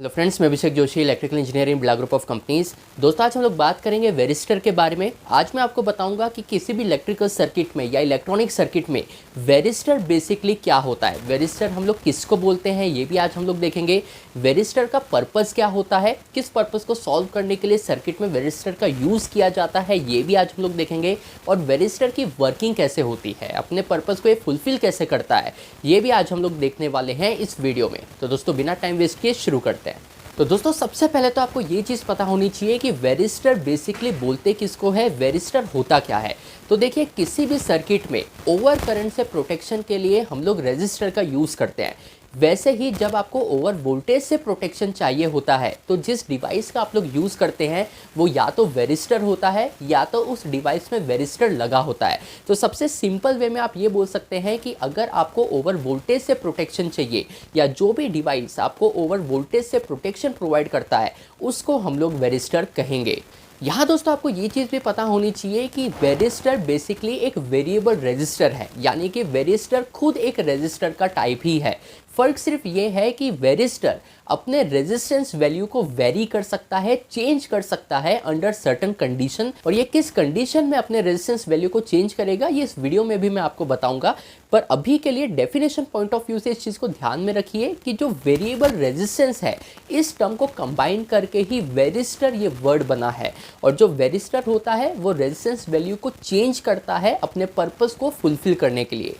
Hello friends, मैं Abhishek Joshi, electrical engineering Birla group of companies. दोस्तों, आज हम लोग बात करेंगे वेरिस्टर के बारे में। आज मैं आपको बताऊंगा कि किसी भी इलेक्ट्रिकल सर्किट में या इलेक्ट्रॉनिक सर्किट में वेरिस्टर बेसिकली क्या होता है, वेरिस्टर हम लोग किसको बोलते हैं ये भी आज हम लोग देखेंगे। वेरिस्टर का पर्पज़ क्या होता है, किस पर्पज़ को सॉल्व करने के लिए सर्किट में वेरिस्टर का यूज़ किया जाता है ये भी आज हम लोग देखेंगे। और वेरिस्टर की वर्किंग कैसे होती है, अपने पर्पज़ को ये फुलफिल कैसे करता है, ये भी आज हम लोग देखने वाले हैं इस वीडियो में। तो दोस्तों, बिना टाइम वेस्ट किए शुरू करते हैं। तो दोस्तों, सबसे पहले तो आपको ये चीज़ पता होनी चाहिए कि वेरिस्टर बेसिकली बोलते किसको है, वेरिस्टर होता क्या है। तो देखिए, किसी भी सर्किट में ओवर करंट से प्रोटेक्शन के लिए हम लोग रेजिस्टर का यूज़ करते हैं। वैसे ही जब आपको ओवर वोल्टेज से प्रोटेक्शन चाहिए होता है तो जिस डिवाइस का आप लोग यूज़ करते हैं वो या तो वेरिस्टर होता है या तो उस डिवाइस में वेरिस्टर लगा होता है। तो सबसे सिंपल वे में आप ये बोल सकते हैं कि अगर आपको ओवर वोल्टेज से प्रोटेक्शन चाहिए या जो भी डिवाइस आपको ओवर वोल्टेज से प्रोटेक्शन प्रोवाइड करता है उसको हम लोग वेरिस्टर कहेंगे। यहाँ दोस्तों, आपको ये चीज़ भी पता होनी चाहिए कि वेरिस्टर बेसिकली एक वेरिएबल रेजिस्टर है, यानी कि वेरिस्टर खुद एक रेजिस्टर का टाइप ही है। फ़र्क सिर्फ ये है कि वेरिस्टर अपने रेजिस्टेंस वैल्यू को वेरी कर सकता है, चेंज कर सकता है अंडर सर्टेन कंडीशन। और ये किस कंडीशन में अपने रेजिस्टेंस वैल्यू को चेंज करेगा ये इस वीडियो में भी मैं आपको बताऊंगा। पर अभी के लिए डेफिनेशन पॉइंट ऑफ व्यू से इस चीज़ को ध्यान में रखिए कि जो वेरिएबल रेजिस्टेंस है इस टर्म को कंबाइन करके ही वेरिस्टर ये वर्ड बना है। और जो वेरिस्टर होता है वो रेजिस्टेंस वैल्यू को चेंज करता है अपने पर्पस को फुलफिल करने के लिए।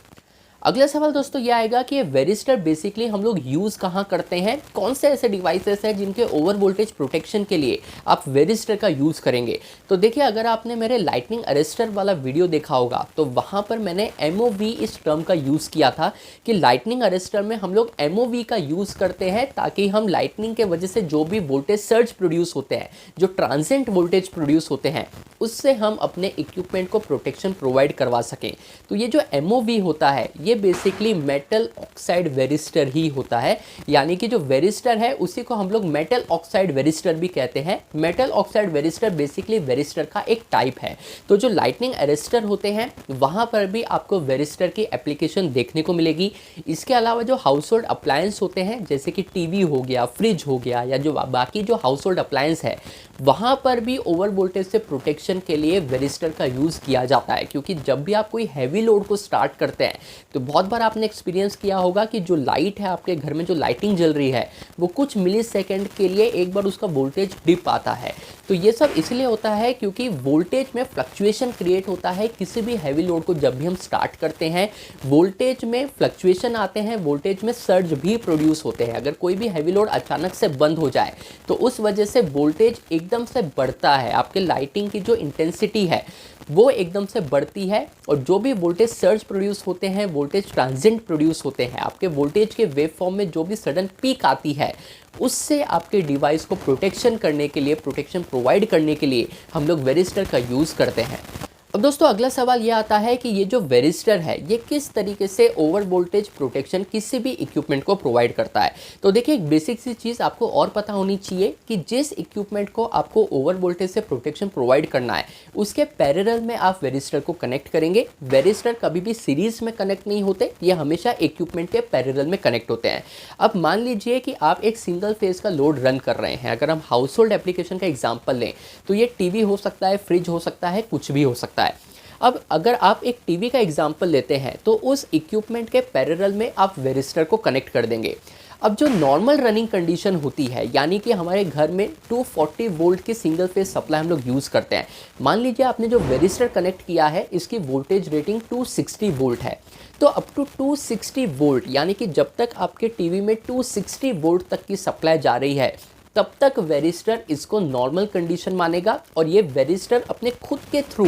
अगला सवाल दोस्तों ये आएगा कि ये वेरिस्टर बेसिकली हम लोग यूज़ कहाँ करते हैं, कौन से ऐसे डिवाइसेस हैं जिनके ओवर वोल्टेज प्रोटेक्शन के लिए आप वेरिस्टर का यूज़ करेंगे। तो देखिए, अगर आपने मेरे लाइटनिंग अरेस्टर वाला वीडियो देखा होगा तो वहाँ पर मैंने MOV इस टर्म का यूज़ किया था कि लाइटनिंग अरेस्टर में हम लोग MOV का यूज़ करते हैं ताकि हम लाइटनिंग के वजह से जो भी वोल्टेज सर्ज प्रोड्यूस होते हैं, जो ट्रांजिएंट वोल्टेज प्रोड्यूस होते हैं, उससे हम अपने इक्विपमेंट को प्रोटेक्शन प्रोवाइड करवा सकें। तो ये जो MOV होता है ये बेसिकली मेटल ऑक्साइड वेरिस्टर ही होता है, यानी कि जो वेरिस्टर है उसी को हम लोग मेटल ऑक्साइड वेरिस्टर भी कहते हैं। Metal oxide varistor basically varistor का एक टाइप है। तो जो लाइटनिंग अरेस्टर होते हैं वहाँ पर भी आपको वेरिस्टर की एप्लीकेशन देखने को मिलेगी। इसके अलावा जो हाउस होल्ड अप्लायंस होते हैं जैसे कि टीवी हो गया, फ्रिज हो गया, या जो बाकी जो हाउस होल्ड अप्लायंस है वहाँ पर भी ओवर वोल्टेज से प्रोटेक्शन के लिए वेरिस्टर का यूज़ किया जाता है। क्योंकि जब भी आप कोई हैवी लोड को स्टार्ट करते हैं तो बहुत बार आपने एक्सपीरियंस किया होगा कि जो लाइट है आपके घर में, जो लाइटिंग जल रही है वो कुछ मिली सेकेंड के लिए एक बार उसका वोल्टेज डिप आता है। तो ये सब इसलिए होता है क्योंकि वोल्टेज में फ्लक्चुएशन क्रिएट होता है। किसी भी हैवी लोड को जब भी हम स्टार्ट करते हैं वोल्टेज में फ्लक्चुएशन आते हैं, वोल्टेज में सर्ज भी प्रोड्यूस होते हैं। अगर कोई भी हैवी लोड अचानक से बंद हो जाए तो उस वजह से वोल्टेज एकदम से बढ़ता है, आपके लाइटिंग की जो इंटेंसिटी है वो एकदम से बढ़ती है। और जो भी वोल्टेज सर्ज प्रोड्यूस होते हैं, वोल्टेज ट्रांजिएंट प्रोड्यूस होते हैं, आपके वोल्टेज के वेव फॉर्म में जो भी सडन पीक आती है उससे आपके डिवाइस को प्रोटेक्शन करने के लिए, प्रोटेक्शन प्रोवाइड करने के लिए हम लोग वेरिस्टर का यूज़ करते हैं। अब दोस्तों, अगला सवाल ये आता है कि ये जो वेरिस्टर है ये किस तरीके से ओवर वोल्टेज प्रोटेक्शन किसी भी इक्विपमेंट को प्रोवाइड करता है। तो देखिए, एक बेसिक सी चीज़ आपको और पता होनी चाहिए कि जिस इक्विपमेंट को आपको ओवर वोल्टेज से प्रोटेक्शन प्रोवाइड करना है उसके पैरेलल में आप वेरिस्टर को कनेक्ट करेंगे। वेरिस्टर कभी भी सीरीज़ में कनेक्ट नहीं होते, ये हमेशा इक्विपमेंट के पैरेलल में कनेक्ट होते हैं। अब मान लीजिए कि आप एक सिंगल फेज का लोड रन कर रहे हैं। अगर हम हाउस होल्ड एप्लीकेशन का एग्जाम्पल लें तो ये टीवी हो सकता है, फ्रिज हो सकता है, कुछ भी हो सकता है। अब अगर आप एक टीवी का एग्जाम्पल लेते हैं तो उस इक्विपमेंट के पैरेलल में आप वेरिस्टर को कनेक्ट कर देंगे। अब जो नॉर्मल रनिंग कंडीशन होती है, यानी कि हमारे घर में 240 वोल्ट की सिंगल फेज सप्लाई हम लोग यूज़ करते हैं। मान लीजिए आपने जो वेरिस्टर कनेक्ट किया है इसकी वोल्टेज रेटिंग 260 वोल्ट है। तो अप टू 260 वोल्ट, यानी कि जब तक आपके टीवी में 260 वोल्ट तक की सप्लाई जा रही है तब तक वेरिस्टर इसको नॉर्मल कंडीशन मानेगा और ये वेरिस्टर अपने खुद के थ्रू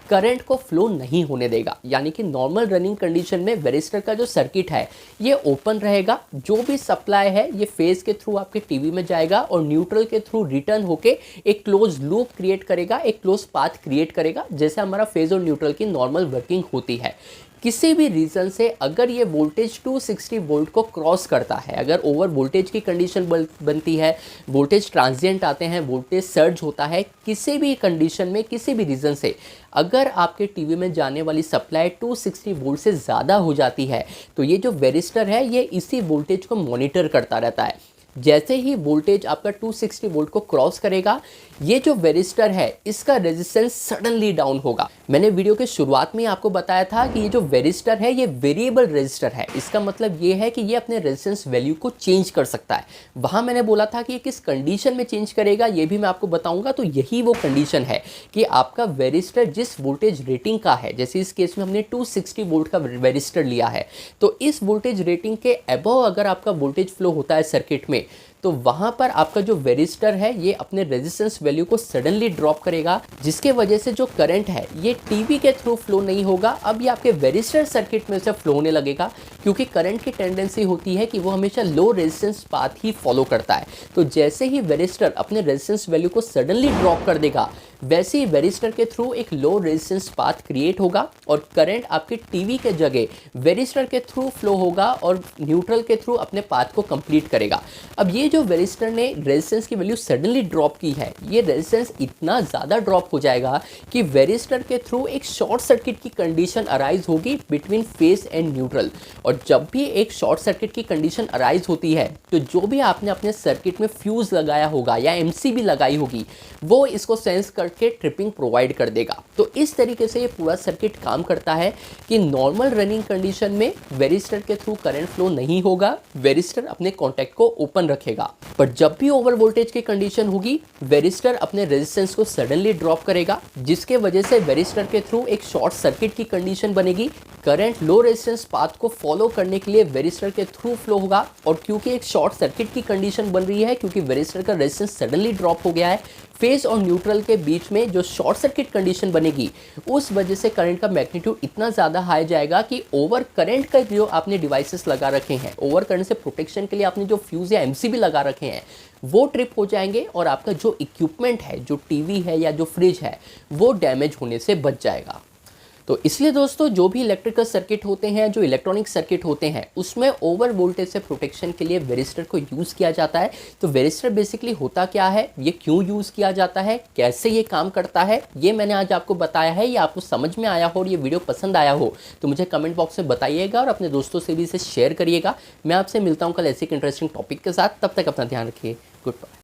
करंट को फ्लो नहीं होने देगा। यानी कि नॉर्मल रनिंग कंडीशन में वेरिस्टर का जो सर्किट है ये ओपन रहेगा। जो भी सप्लाई है ये फेज के थ्रू आपके टीवी में जाएगा और न्यूट्रल के थ्रू रिटर्न होके एक क्लोज लूप क्रिएट करेगा, एक क्लोज पाथ क्रिएट करेगा, जैसे हमारा फेज और न्यूट्रल की नॉर्मल वर्किंग होती है। किसी भी रीज़न से अगर ये वोल्टेज 260 वोल्ट को क्रॉस करता है, अगर ओवर वोल्टेज की कंडीशन बनती है, वोल्टेज ट्रांजिएंट आते हैं, वोल्टेज सर्ज होता है, किसी भी कंडीशन में, किसी भी रीज़न से अगर आपके टीवी में जाने वाली सप्लाई 260 वोल्ट से ज़्यादा हो जाती है तो ये जो वेरिस्टर है ये इसी वोल्टेज को मॉनिटर करता रहता है। जैसे ही वोल्टेज आपका 260 वोल्ट को क्रॉस करेगा, ये जो वेरिस्टर है इसका रेजिस्टेंस सडनली डाउन होगा। मैंने वीडियो के शुरुआत में आपको बताया था कि ये जो वेरिस्टर है ये वेरिएबल रेजिस्टर है। इसका मतलब ये है कि ये अपने रेजिस्टेंस वैल्यू को चेंज कर सकता है। वहाँ मैंने बोला था कि ये किस कंडीशन में चेंज करेगा ये भी मैं आपको बताऊंगा। तो यही वो कंडीशन है कि आपका वेरिस्टर जिस वोल्टेज रेटिंग का है, जैसे इस केस में हमने 260 वोल्ट का वेरिस्टर लिया है, तो इस वोल्टेज रेटिंग के अबव अगर आपका वोल्टेज फ्लो होता है सर्किट में, तो वहां पर आपका जो वेरिस्टर है ये अपने रेजिस्टेंस वैल्यू को सडनली ड्रॉप करेगा, जिसके वजह से जो करंट है ये टीवी के थ्रू फ्लो नहीं होगा, अब ये आपके वेरिस्टर सर्किट में से फ्लो होने लगेगा, क्योंकि करंट की टेंडेंसी होती है कि वो हमेशा लो रेजिस्टेंस पाथ ही फॉलो करता है। तो जैसे ही वेरिस्टर अपने रेजिस्टेंस वैल्यू को सडनली ड्रॉप कर देगा, वैसे ही वेरिस्टर के थ्रू एक लो रेजिस्टेंस पाथ क्रिएट होगा और करंट आपके टीवी के जगह वेरिस्टर के थ्रू फ्लो होगा और न्यूट्रल के थ्रू अपने पाथ को कंप्लीट करेगा। अब ये जो वेरिस्टर ने रेजिस्टेंस की वैल्यू सडनली ड्रॉप की है, ये रेजिस्टेंस इतना ज़्यादा ड्रॉप हो जाएगा कि वेरिस्टर के थ्रू एक शॉर्ट सर्किट की कंडीशन अराइज होगी बिटवीन फेस एंड न्यूट्रल। और जब भी एक शॉर्ट सर्किट की कंडीशन अराइज होती है, तो जो भी आपने अपने सर्किट में फ्यूज़ लगाया होगा या एमसीबी लगाई होगी, वो इसको सेंस करके ट्रिपिंग प्रोवाइड कर देगा। तो इस तरीके से ये पूरा सर्किट काम करता है कि नॉर्मल रनिंग कंडीशन में वेरिस्टर के थ्रू करंट फ्लो नहीं होगा, वेरिस्टर अपने कॉन्टैक्ट को ओपन रखेगा। पर जब भी ओवर वोल्टेज की कंडीशन होगी, वेरिस्टर अपने रेजिस्टेंस को सडनली ड्रॉप करेगा, जिसके वजह से वेरिस्टर के थ्रू एक शॉर्ट सर्किट की कंडीशन बनेगी। करंट लो रेजिस्टेंस पाथ को फॉलो करने के लिए वेरिस्टर के थ्रू फ्लो होगा, और क्योंकि एक शॉर्ट सर्किट की कंडीशन बन रही है, क्योंकि वेरिस्टर का रेजिस्टेंस सडनली ड्रॉप हो गया है, फेस और न्यूट्रल के बीच में जो शॉर्ट सर्किट कंडीशन बनेगी, उस वजह से करंट का मैग्नीट्यूड इतना ज़्यादा हाई जाएगा कि ओवर करंट का जो आपने डिवाइसेस लगा रखे हैं, ओवर करंट से प्रोटेक्शन के लिए आपने जो फ्यूज़ या एमसीबी लगा रखे हैं, वो ट्रिप हो जाएंगे और आपका जो इक्विपमेंट है, जो टीवी है या जो फ्रिज है, वो डैमेज होने से बच जाएगा। तो इसलिए दोस्तों, जो भी इलेक्ट्रिकल सर्किट होते हैं, जो इलेक्ट्रॉनिक सर्किट होते हैं, उसमें ओवर वोल्टेज से प्रोटेक्शन के लिए वेरिस्टर को यूज़ किया जाता है। तो वेरिस्टर बेसिकली होता क्या है, ये क्यों यूज़ किया जाता है, कैसे ये काम करता है, ये मैंने आज आपको बताया है। ये आपको समझ में आया हो और ये वीडियो पसंद आया हो तो मुझे कमेंट बॉक्स में बताइएगा और अपने दोस्तों से भी इसे शेयर करिएगा। मैं आपसे मिलता हूँ कल ऐसे एक इंटरेस्टिंग टॉपिक के साथ। तब तक अपना ध्यान रखिए। Good bye.